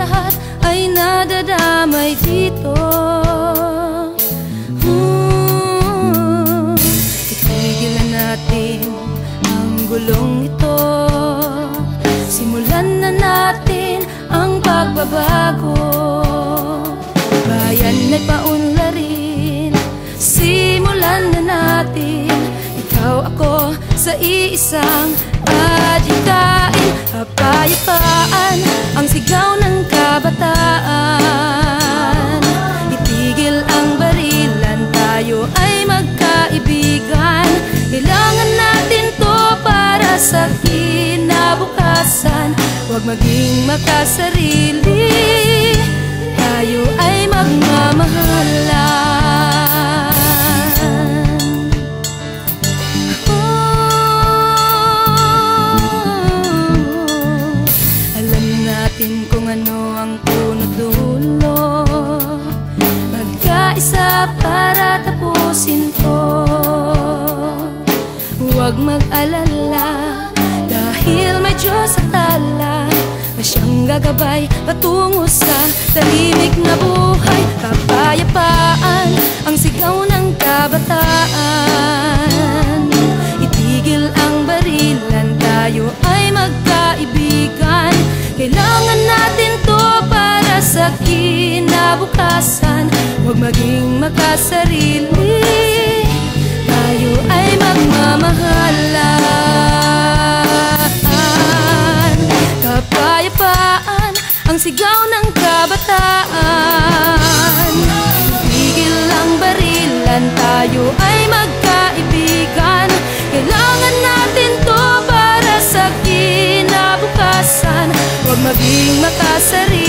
lahat ay nadadamay dito. Itigilan natin ang gulong ito. Simulan na natin ang pagbabago. Bayan ay paunlarin. Simulan na natin. Ikaw, ako, sa iisang adhikain. Kapayapaan ang sigaw ng kabataan. Itigil ang barilan, tayo ay magkaibigan. Kailangan natin to para sa kinabukasan. Huwag maging makasarili, tayo ay magmamahalan. Alam natin kung ano ang punot dulo. Magkaisa para tapusin to. Huwag mag-alala, dahil may Diyos sa tala na siyang gagabay patungo sa tahimik na buhay. Kapayapaan ang sigaw ng kabataan. Itigil ang barilan, tayo ay magkaibigan. Kailangan natin to para sa kinabukasan. Huwag maging makasarili, tayo ay magmamahalan. Kapayapaan ang sigaw ng kabataan. Tigil ang barilan, tayo ay magkaibigan. Kailangan natin to para sa kinabukasan. Huwag maging makasarili,